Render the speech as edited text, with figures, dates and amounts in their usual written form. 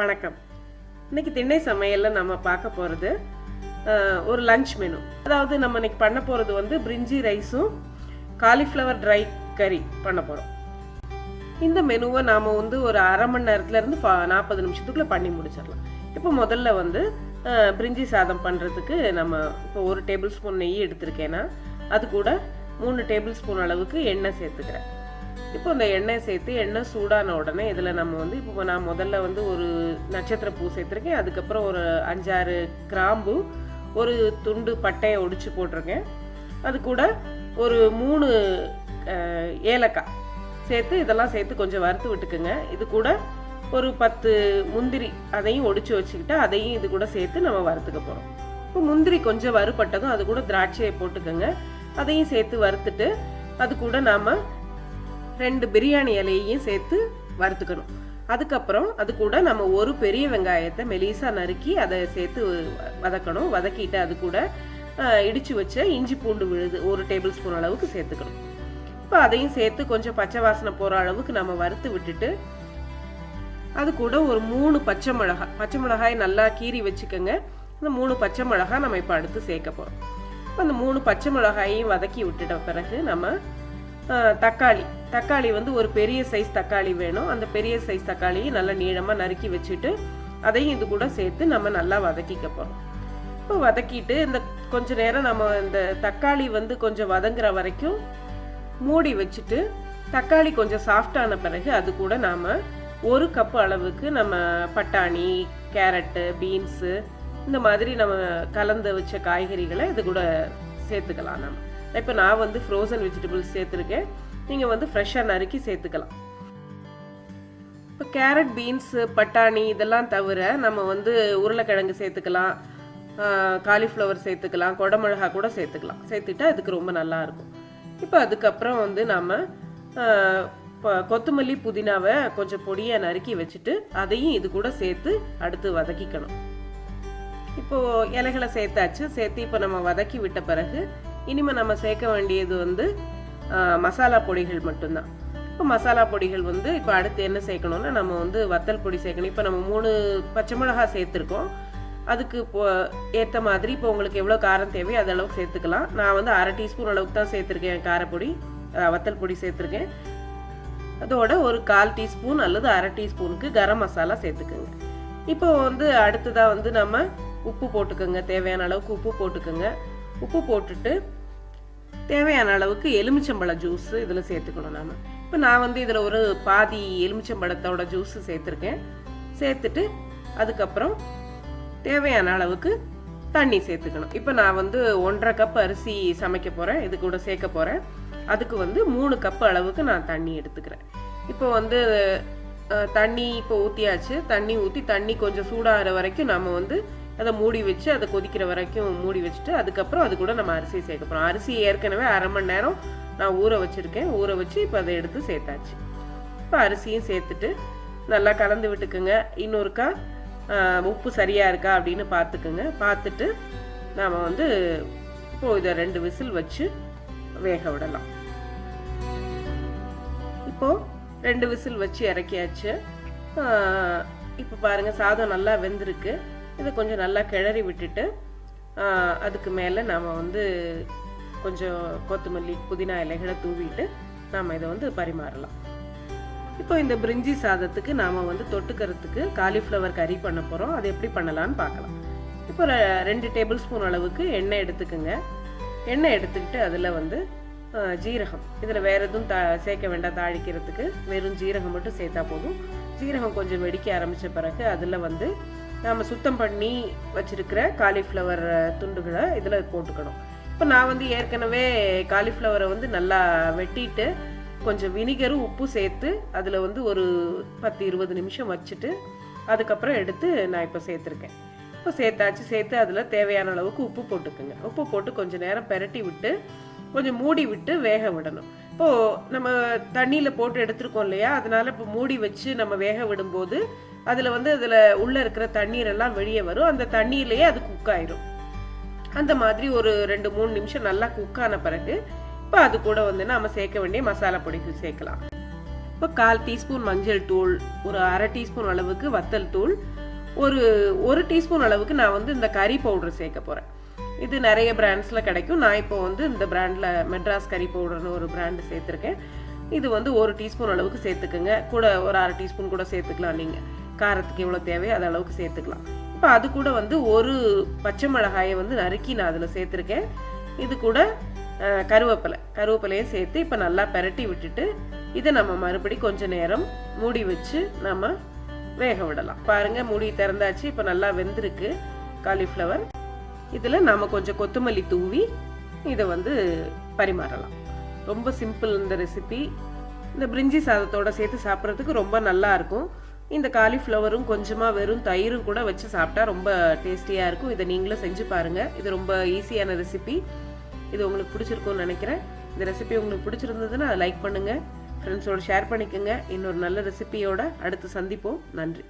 வணக்கம். இன்னைக்கு திண்ணை சமையலில் நம்ம பார்க்க போகிறது ஒரு லஞ்ச் மெனு. அதாவது நம்ம இன்னைக்கு பண்ண போகிறது வந்து பிரிஞ்சி ரைஸும் காலிஃப்ளவர் ட்ரை கறி பண்ண போகிறோம். இந்த மெனுவை நாம் வந்து ஒரு அரை மணி நேரத்துலேருந்து 40 நிமிஷத்துக்குள்ளே பண்ணி முடிச்சிடலாம். இப்போ முதல்ல வந்து பிரிஞ்சி சாதம் பண்ணுறதுக்கு நம்ம இப்போ 1 டேபிள் ஸ்பூன் நெய் எடுத்திருக்கேன்னா அது கூட 3 டேபிள் ஸ்பூன் அளவுக்கு எண்ணெய் சேர்த்துக்கிறேன். இப்போ இந்த எண்ணெய் சேர்த்து எண்ணெய் சூடான உடனே இதில் நம்ம வந்து இப்போ நான் முதல்ல வந்து ஒரு நட்சத்திர பூ சேர்த்துருக்கேன். அதுக்கப்புறம் ஒரு 5-6 கிராம்பு, ஒரு துண்டு பட்டையை ஒடிச்சு போட்டிருக்கேன். அது கூட ஒரு 3 ஏலக்காய் சேர்த்து இதெல்லாம் சேர்த்து கொஞ்சம் வறுத்து விட்டுக்குங்க. இது கூட ஒரு 10 முந்திரி அதையும் ஒடிச்சு வச்சுக்கிட்டு அதையும் இது கூட சேர்த்து நம்ம வறுத்துக்க போகிறோம். இப்போ முந்திரி கொஞ்சம் வறுபட்டதும் அது கூட திராட்சையை போட்டுக்கோங்க. அதையும் சேர்த்து வறுத்துட்டு அது கூட நாம் 2 பிரியாணி இலையையும் சேர்த்து வறுத்துக்கணும். அதுக்கப்புறம் அது கூட நம்ம ஒரு பெரிய வெங்காயத்தை மெலிசா நறுக்கி அதை சேர்த்து வதக்கணும். வதக்கிட்டு அது கூட இடிச்சு வச்ச இஞ்சி பூண்டு விழுது 1 டேபிள் ஸ்பூன் அளவுக்கு சேர்த்துக்கணும். இப்போ அதையும் சேர்த்து கொஞ்சம் பச்சை வாசனை போகிற அளவுக்கு நம்ம வறுத்து விட்டுட்டு அது கூட ஒரு 3 பச்சை மிளகாய் நல்லா கீறி வச்சுக்கோங்க. இந்த 3 பச்சை மிளகாய் நம்ம இப்போ அடுத்து சேர்க்க போகிறோம். இப்போ அந்த 3 பச்சை மிளகாயையும் வதக்கி விட்டுட்ட பிறகு நம்ம தக்காளி வந்து ஒரு பெரிய சைஸ் தக்காளி வேணும். அந்த பெரிய சைஸ் தக்காளியை நல்லா நீளமாக நறுக்கி வச்சுட்டு அதையும் இது கூட சேர்த்து நம்ம நல்லா வதக்கிக்க போகிறோம். இப்போ வதக்கிட்டு இந்த கொஞ்ச நேரம் நம்ம இந்த தக்காளி வந்து கொஞ்சம் வதங்குற வரைக்கும் மூடி வச்சுட்டு தக்காளி கொஞ்சம் சாஃப்டான பிறகு அது கூட நாம் 1 கப்பு அளவுக்கு நம்ம பட்டாணி, கேரட்டு, பீன்ஸு இந்த மாதிரி நம்ம கலந்து வச்ச காய்கறிகளை இது கூட சேர்த்துக்கலாம். நம்ம இப்போ நான் வந்து ஃப்ரோசன் வெஜிடபிள்ஸ் சேர்த்துருக்கேன். நீங்கள் வந்து ஃப்ரெஷ்ஷாக நறுக்கி சேர்த்துக்கலாம். இப்போ கேரட், பீன்ஸு, பட்டாணி இதெல்லாம் தவிர நம்ம வந்து உருளைக்கிழங்கு சேர்த்துக்கலாம், காலிஃப்ளவர் சேர்த்துக்கலாம், கொடமிளகா கூட சேர்த்துக்கலாம். சேர்த்துட்டா அதுக்கு ரொம்ப நல்லாயிருக்கும். இப்போ அதுக்கப்புறம் வந்து நம்ம கொத்தமல்லி, புதினாவை கொஞ்சம் பொடியாக நறுக்கி வச்சுட்டு அதையும் இது கூட சேர்த்து அடுத்து வதக்கிக்கணும். இப்போது இலைகளை சேர்த்து இப்போ நம்ம வதக்கி விட்ட பிறகு இனிமேல் நம்ம சேர்க்க வேண்டியது வந்து மசாலா பொடிகள் மட்டும்தான். இப்போ மசாலா பொடிகள் வந்து இப்போ அடுத்து என்ன சேர்க்கணும்னா நம்ம வந்து வத்தல் பொடி சேர்க்கணும். இப்போ நம்ம 3 பச்சை மிளகா சேர்த்துருக்கோம். அதுக்கு இப்போ ஏற்ற மாதிரி இப்போ உங்களுக்கு எவ்வளோ காரம் தேவையோ அது அளவுக்கு சேர்த்துக்கலாம். நான் வந்து அரை டீஸ்பூன் அளவுக்கு தான் சேர்த்துருக்கேன் காரப்பொடி, வத்தல் பொடி சேர்த்துருக்கேன். அதோட ஒரு 1/4 டீஸ்பூன் அல்லது அரை டீஸ்பூனுக்கு கரம் மசாலா சேர்த்துக்குங்க. இப்போ வந்து அடுத்ததாக வந்து நம்ம உப்பு போட்டுக்கோங்க. தேவையான அளவுக்கு உப்பு போட்டுக்கோங்க. உப்பு போட்டுட்டு தேவையான அளவுக்கு எலுமிச்சம்பழ ஜூஸ் இதில் சேர்த்துக்கணும். இப்போ நான் வந்து இதில் ஒரு பாதி எலுமிச்சம்பழத்தோட ஜூஸ் சேர்த்துருக்கேன். சேர்த்துட்டு அதுக்கப்புறம் தேவையான அளவுக்கு தண்ணி சேர்த்துக்கணும். இப்போ நான் வந்து 1.5 கப் அரிசி சமைக்க போகிறேன், இது கூட சேர்க்க போகிறேன். அதுக்கு வந்து 3 கப் அளவுக்கு நான் தண்ணி எடுத்துக்கிறேன். இப்போ வந்து தண்ணி இப்போ ஊற்றியாச்சு. தண்ணி கொஞ்சம் சூடாகிற வரைக்கும் நம்ம வந்து அதை மூடி வச்சு அதை கொதிக்கிற வரைக்கும் மூடி வச்சுட்டு அதுக்கப்புறம் அது கூட நம்ம அரிசியை சேர்க்க போகிறோம். அரிசி ஏற்கனவே அரை மணி நேரம் நான் ஊற வச்சுருக்கேன். ஊற வச்சு இப்போ அதை எடுத்து சேர்த்தாச்சு. இப்போ அரிசியும் சேர்த்துட்டு நல்லா கலந்து விட்டுக்குங்க. இன்னொருக்கா உப்பு சரியாக இருக்கா அப்படின்னு பார்த்துக்குங்க. பார்த்துட்டு நாம் வந்து இப்போது இதை 2 விசில் வச்சு வேக விடலாம். இப்போது 2 விசில் வச்சு இறக்கியாச்சு. இப்போ பாருங்கள் சாதம் நல்லா வெந்திருக்கு. இதை கொஞ்சம் நல்லா கிளறி விட்டுட்டு அதுக்கு மேலே நாம் வந்து கொஞ்சம் கொத்தமல்லி, புதினா இலைகளை தூவிட்டு நாம் இதை வந்து பரிமாறலாம். இப்போ இந்த பிரிஞ்சி சாதத்துக்கு நாம் வந்து தொட்டுக்கிறதுக்கு காலிஃப்ளவர் கறி பண்ண போகிறோம். அது எப்படி பண்ணலான்னு பார்க்கலாம். இப்போ 2 டேபிள் ஸ்பூன் அளவுக்கு எண்ணெய் எடுத்துக்கோங்க. எண்ணெய் எடுத்துக்கிட்டு அதில் வந்து ஜீரகம், இதில் வேறு எதுவும் சேர்க்க வேண்டாம். தாளிக்கிறதுக்கு வெறும் ஜீரகம் மட்டும் சேர்த்தா போதும். ஜீரகம் கொஞ்சம் வெடிக்க ஆரம்பித்த பிறகு அதில் வந்து நாம் சுத்தம் பண்ணி வச்சுருக்கிற காலிஃப்ளவர் துண்டுகளை இதில் போட்டுக்கணும். இப்போ நான் வந்து ஏற்கனவே காலிஃப்ளவரை வந்து நல்லா வெட்டிட்டு கொஞ்சம் வினிகரும் உப்பு சேர்த்து அதில் வந்து ஒரு 10-20 நிமிஷம் வச்சுட்டு அதுக்கப்புறம் எடுத்து நான் இப்போ சேர்த்துருக்கேன். இப்போ சேர்த்து அதில் தேவையான அளவுக்கு உப்பு போட்டுக்குங்க. உப்பு போட்டு கொஞ்சம் நேரம் பெரட்டி விட்டு கொஞ்சம் மூடி விட்டு வேக விடணும். இப்போது நம்ம தண்ணியில் போட்டு எடுத்துருக்கோம் இல்லையா, அதனால இப்போ மூடி வச்சு நம்ம வேக விடும்போது அதில் உள்ளே இருக்கிற தண்ணீரெல்லாம் வெளியே வரும். அந்த தண்ணியிலேயே அது குக் ஆயிரும். அந்த மாதிரி ஒரு 2-3 நிமிஷம் நல்லா குக் ஆன பிறகு இப்போ அது கூட வந்து நம்ம சேர்க்க வேண்டிய மசாலா பொடிகள் சேர்க்கலாம். இப்போ 1/4 டீஸ்பூன் மஞ்சள் தூள், ஒரு 1/2 டீஸ்பூன் அளவுக்கு வத்தல் தூள், ஒரு டீஸ்பூன் அளவுக்கு நான் வந்து இந்த கறி பவுடர் சேர்க்க போகிறேன். இது நிறைய பிராண்ட்ஸில் கிடைக்கும். நான் இப்போ வந்து இந்த பிராண்டில் மெட்ராஸ் கறி பவுடர்னு ஒரு பிராண்டு சேர்த்துருக்கேன். இது வந்து 1 டீஸ்பூன் அளவுக்கு சேர்த்துக்குங்க. கூட ஒரு 1/2 டீஸ்பூன் கூட சேர்த்துக்கலாம். நீங்கள் காரத்துக்கு எவ்வளோ தேவையோ அது அளவுக்கு சேர்த்துக்கலாம். இப்போ அது கூட வந்து ஒரு பச்சை மிளகாயை வந்து நறுக்கி நான் அதில் சேர்த்துருக்கேன். இது கூட கருவேப்பிலையை சேர்த்து இப்போ நல்லா பெரட்டி விட்டுட்டு இதை நம்ம மறுபடி கொஞ்ச நேரம் மூடி வச்சு நம்ம வேக விடலாம். பாருங்க, மூடி திறந்தாச்சு. இப்போ நல்லா வெந்திருக்கு காலிஃப்ளவர். இதில் நம்ம கொஞ்சம் கொத்தமல்லி தூவி இதை வந்து பரிமாறலாம். ரொம்ப சிம்பிள் இந்த ரெசிபி. இந்த பிரிஞ்சி சாதத்தோட சேர்த்து சாப்பிட்றதுக்கு ரொம்ப நல்லா இருக்கும். இந்த காலிஃப்ளவரும் கொஞ்சமாக வெறும் தயிரும் கூட வச்சு சாப்பிட்டா ரொம்ப டேஸ்டியாக இருக்கும். இதை நீங்களும் செஞ்சு பாருங்கள். இது ரொம்ப ஈஸியான ரெசிபி. இது உங்களுக்கு பிடிச்சிருக்கும்னு நினைக்கிறேன். இந்த ரெசிபி உங்களுக்கு பிடிச்சிருந்ததுன்னா லைக் பண்ணுங்கள், ஃப்ரெண்ட்ஸோடு ஷேர் பண்ணிக்கோங்க. இன்னொரு நல்ல ரெசிபியோட அடுத்து சந்திப்போம். நன்றி.